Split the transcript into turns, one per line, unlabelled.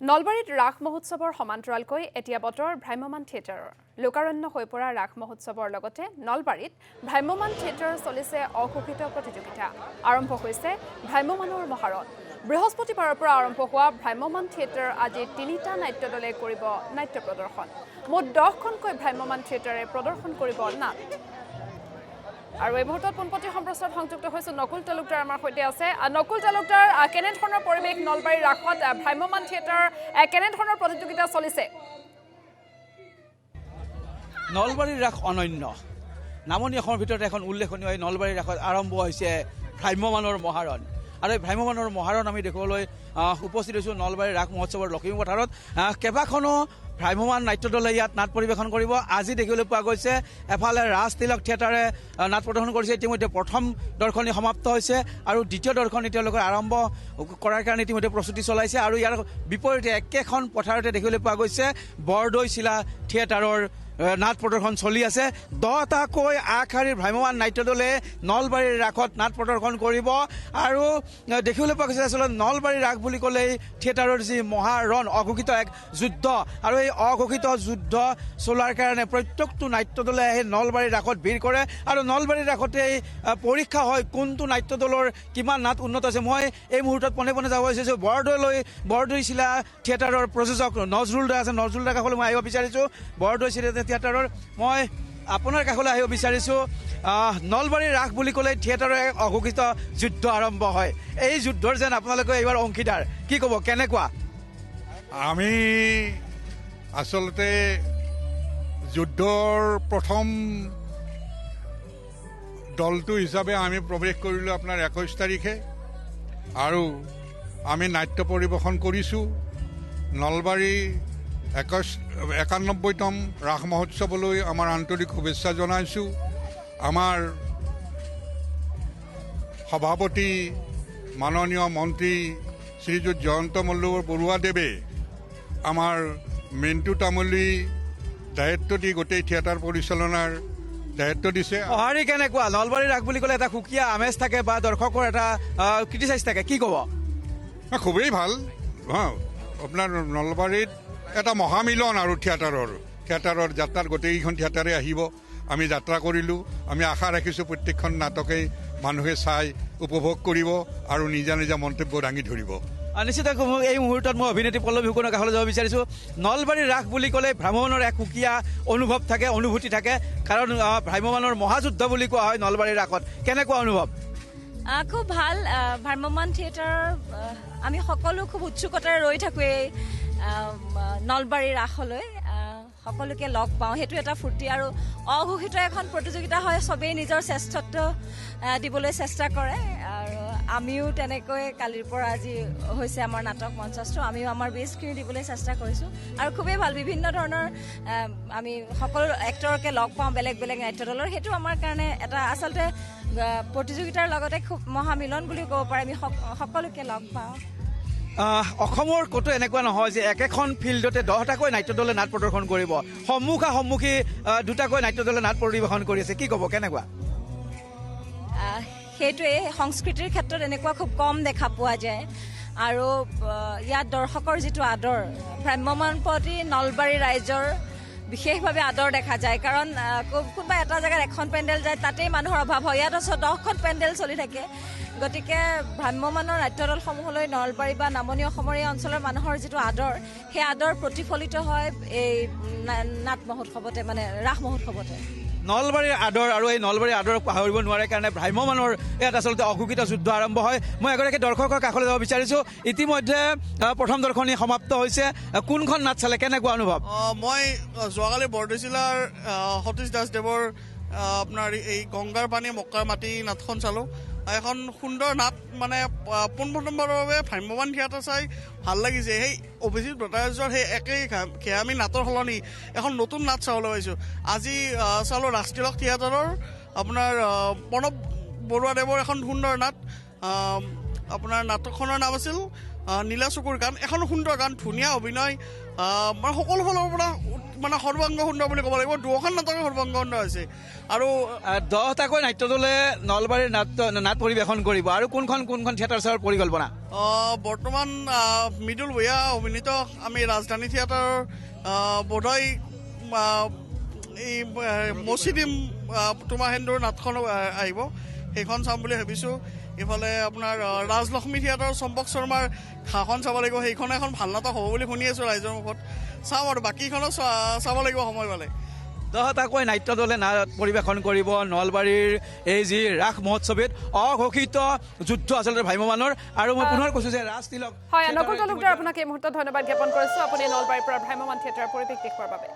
নলবাৰীত ৰাস মহোৎসৱৰ সমান্তৰালকৈ এতিয়া বতৰ ভ্ৰাম্যমান থিয়েটাৰৰ লোকাৰণ্য হৈ পৰা ৰাস মহোৎসৱৰ লগতে নলবাৰীত ভ্ৰাম্যমান থিয়েটাৰৰ চলিছে অঘোষিত প্ৰতিযোগিতা আৰম্ভ হৈছে ভ্ৰাম্যমানৰ মহাৰণ বৃহস্পতিবাৰৰ পৰা আৰম্ভ হোৱা ভ্ৰাম্যমান থিয়েটাৰ আজি ৩টা নাট্য দলে কৰিব নাট্য প্ৰদৰ্শন মুঠ 10খনকৈ ভ্ৰাম্যমান থিয়েটাৰে প্ৰদৰ্শন কৰিব নাট আৰু এই মুহূৰ্তত পোনপটীয়া সম্প্ৰচাৰত সংযুক্ত হৈছে নকুল তালুকদাৰ আমাৰ সৈতে আছে নকুল তালুকদাৰ কেনেধৰণৰ পৰিৱেশ নলবাৰীৰ ৰাসত ভ্ৰাম্যমান থিয়েটাৰ কেনেধৰণৰ প্ৰতিযোগিতা চলিছে
নলবাৰীৰ ৰাস অনন্য নামনি অসমৰ ভিতৰত এখন উল্লেখনীয় এই নলবাৰীৰ ৰাসত আৰম্ভ হৈছে ভ্ৰাম্যমানৰ মহাৰণ আৰু এই ভ্ৰাম্যমানৰ মহাৰণ আমি দেখিবলৈ উপস্থিত হৈছোঁ নলবাৰীৰ ৰাস মহোৎসৱৰ লখিমী পথাৰত কেইবাখনো ভ্ৰাম্যমান নাট্য দলে ইয়াত নাট পৰিৱেশন কৰিব আজি দেখিবলৈ পোৱা গৈছে এফালে ৰাজ তিলক থিয়েটাৰে নাট প্ৰদৰ্শন কৰিছে ইতিমধ্যে প্ৰথম দৰ্শনী সমাপ্ত হৈছে আৰু দ্বিতীয় দৰ্শনী তেওঁলোকে আৰম্ভ কৰাৰ কাৰণে ইতিমধ্যে প্ৰস্তুতি চলাইছে আৰু ইয়াৰ বিপৰীতে একেখন পথাৰতে দেখিবলৈ পোৱা গৈছে বৰদৈচিলা থিয়েটাৰৰ নাট প্ৰদৰ্শন চলি আছে 10টাকৈ আগশাৰীৰ ভ্ৰাম্যমান নাট্য দলে নলবাৰীৰ ৰাসত নাট প্ৰদৰ্শন কৰিব আৰু দেখিবলৈ পোৱা গৈছে আচলতে নলবাৰীৰ ৰাস বুলি ক'লেই থিয়েটাৰৰ যি মহাৰণ অঘোষিত এক যুদ্ধ আৰু এই অঘোষিত যুদ্ধ চলাৰ কাৰণে প্ৰত্যেকটো নাট্য দলে আহি নলবাৰীৰ ৰাসত ভিৰ কৰে আৰু নলবাৰীৰ ৰাসতেই পৰীক্ষা হয় কোনটো নাট্য দলৰ কিমান নাট উন্নত আছে মই এই মুহূৰ্তত পোনে পোনে যাব বিচাৰিছোঁ বৰদৈচিলা থিয়েটাৰৰ প্ৰযোজক নজৰুল দা আছে নজৰুল দাৰ কাষলৈ মই আহিব বিচাৰিছোঁ বৰদৈচিলা থিয়েটাৰৰ মই আপোনাৰ কাষলৈ আহিব বিচাৰিছোঁ নলবাৰীৰ ৰাস বুলি ক'লে থিয়েটাৰৰ এক অঘোষিত যুদ্ধ আৰম্ভ হয় এই যুদ্ধৰ যেন আপোনালোকে এইবাৰ অংশীদাৰ কি ক'ব কেনেকুৱা
আমি আচলতে যুদ্ধৰ প্ৰথম দলটো হিচাপে আমি প্ৰৱেশ কৰিলোঁ আপোনাৰ 21 তাৰিখে আৰু আমি নাট্য পৰিৱেশন কৰিছোঁ নলবাৰী 91তম ৰাস মহোৎসৱলৈ আমাৰ আন্তৰিক শুভেচ্ছা জনাইছোঁ আমাৰ সভাপতি মাননীয় মন্ত্ৰী শ্ৰীযুত জয়ন্ত মল্ল বৰুৱাদেৱে আমাৰ মিণ্টু তামুলী দায়িত্ব দি গোটেই থিয়েটাৰ পৰিচালনাৰ দায়িত্ব দিছে
সঁহাৰি কেনেকুৱা নলবাৰীৰ ৰাস বুলি ক'লে এটা সুকীয়া আমেজ থাকে বা দৰ্শকৰ এটা ক্ৰিটিচাইজ থাকে কি ক'ব
খুবেই ভাল আপোনাৰ নলবাৰীত এটা মহামিলন আৰু থিয়েটাৰৰ যাত্ৰাৰ গোটেইকেইখন থিয়েটাৰে আহিব আমি যাত্ৰা কৰিলোঁ আমি আশা ৰাখিছোঁ প্ৰত্যেকখন নাটকেই মানুহে চাই উপভোগ কৰিব আৰু নিজা নিজা মন্তব্য দাঙি ধৰিব
নিশ্চিত এই মুহূৰ্তত মই অভিনেত্ৰী পল্লৱী ফুকনৰ কাষলৈ যাব বিচাৰিছোঁ নলবাৰীৰ ৰাস বুলি ক'লে ভ্ৰাম্যমানৰ এক সুকীয়া অনুভৱ থাকে অনুভূতি থাকে কাৰণ ভ্ৰাম্যমানৰ মহাযুদ্ধ বুলি কোৱা হয় নলবাৰীৰ ৰাসত কেনেকুৱা অনুভৱ
খুব ভাল ভ্ৰাম্যমান থিয়েটাৰ আমি সকলো খুব উৎসুকতাৰে ৰৈ থাকোঁ এই নলবাৰীৰ ৰাসলৈ সকলোকে লগ পাওঁ সেইটো এটা ফূৰ্তি আৰু অঘোষিত এখন প্ৰতিযোগিতা হয় চবেই নিজৰ শ্ৰেষ্ঠত্ব দিবলৈ চেষ্টা কৰে আৰু আমিও তেনেকৈ কালিৰ পৰা আজি হৈছে আমাৰ নাটক মঞ্চস্থ আমিও আমাৰ বেষ্টখিনি দিবলৈ চেষ্টা কৰিছোঁ আৰু খুবেই ভাল বিভিন্ন ধৰণৰ আমি সকলো এক্টৰকে লগ পাওঁ বেলেগ বেলেগ নাট্য দলৰ সেইটো আমাৰ কাৰণে এটা আচলতে প্ৰতিযোগিতাৰ লগতে খুব মহামিলন বুলি ক'ব পাৰে আমি সকলোকে লগ পাওঁ
অসমৰ ক'তো এনেকুৱা নহয় যে একেখন ফিল্ডতে 10টাকৈ নাট্য দলে নাট প্ৰদৰ্শন কৰিব সন্মুখী 2টাকৈ নাট্য দলে নাট পৰিৱেশন কৰি আছে কি ক'ব কেনেকুৱা
সেইটোৱে সংস্কৃতিৰ ক্ষেত্ৰত এনেকুৱা খুব কম দেখা পোৱা যায় আৰু ইয়াত দৰ্শকৰ যিটো আদৰ ভ্ৰাম্যমান প্ৰতি নলবাৰী ৰাইজৰ বিশেষভাৱে আদৰ দেখা যায় কাৰণ কোনোবা এটা জেগাত এখন পেণ্ডেল যায় তাতেই মানুহৰ অভাৱ হয় ইয়াত 10খন পেণ্ডেল চলি থাকে গতিকে ভ্ৰাম্যমানৰ নাট্য দলসমূহলৈ নলবাৰী বা নামনি অসমৰ এই অঞ্চলৰ মানুহৰ যিটো আদৰ সেই আদৰ প্ৰতিফলিত হয় এই নাট মহোৎসৱতে মানে ৰাস মহোৎসৱতে
নলবাৰীৰ আদৰ আৰু এই নলবাৰীৰ আদৰক পাহৰিব নোৱাৰে কাৰণে ভ্ৰাম্যমানৰ ইয়াত আচলতে অঘোষিত যুদ্ধ আৰম্ভ হয় মই এগৰাকী দৰ্শকৰ কাষলৈ যাব বিচাৰিছোঁ ইতিমধ্যে প্ৰথম দৰ্শনী সমাপ্ত হৈছে কোনখন নাট চালে কেনেকুৱা অনুভৱ
মই যোৱাকালি বৰদৈচিলাৰ সতীশ দাসদেৱৰ আপোনাৰ এই গংগাৰ পানী মক্কাৰ মাটি নাটখন চালোঁ এখন সুন্দৰ নাট মানে পোনপ্ৰথমবাৰৰ বাবে ভ্ৰাম্যমান থিয়েটাৰ চাই ভাল লাগিছে সেই অভিজিত ভট্টাচাৰ্যৰ সেই একেই খেয়ামী নাটৰ সলনি এখন নতুন নাট চাবলৈ পাইছোঁ আজি চালোঁ ৰাজ তিলক থিয়েটাৰৰ আপোনাৰ প্ৰণৱ বৰুৱাদেৱৰ এখন সুন্দৰ নাট আপোনাৰ নাটকখনৰ নাম আছিল নীলা চকুৰ গান, এখন সুন্দৰ গান, ধুনীয়া অভিনয়, মানে সকলো ফালৰ পৰা মানে সৰ্বাংগ সুন্দৰ বুলি ক'ব লাগিব। দুয়োখন নাটকে সৰ্বাংগ সুন্দৰ হৈছে। আৰু
10টাকৈ নাট্য দলে নলবাৰীৰ নাট পৰিৱেশন কৰিব আৰু কোনখন থিয়েটাৰ চোৱাৰ পৰিকল্পনা?
বৰ্তমান মৃদুল ভূঞা অভিনীত আমি ৰাজধানী থিয়েটাৰৰ বোধহয় এই মচিদিম তোমাৰ সেন্দুৰ নাটখন আহিব, সেইখন চাম বুলি ভাবিছোঁ। ইফালে আপোনাৰ ৰাজলক্ষ্মী থিয়েটাৰৰ চম্পক শৰ্মাৰ ঘাঁখন চাব লাগিব, সেইখন এখন ভাল নাটক হ'ব বুলি শুনি আছোঁ ৰাইজৰ মুখত। চাম আৰু বাকীখনো চাব লাগিব সময় পালে।
10টাকৈ নাট্য দলে নাট পৰিৱেশন কৰিব নলবাৰীৰ এই যি ৰাস মহোৎসৱত অঘোষিত যুদ্ধ আচলতে ভ্ৰাম্যমানৰ। আৰু মই পুনৰ কৈছোঁ যে ৰাজ তিলক
হয়, নকুল তালুকদাৰ আপোনাক এই মুহূৰ্তত ধন্যবাদ জ্ঞাপন কৰিছোঁ। আপুনি নলবাৰীৰ পৰা ভ্ৰাম্যমান থিয়েটাৰৰ পৰিৱেশ দেখুওৱাৰ বাবে।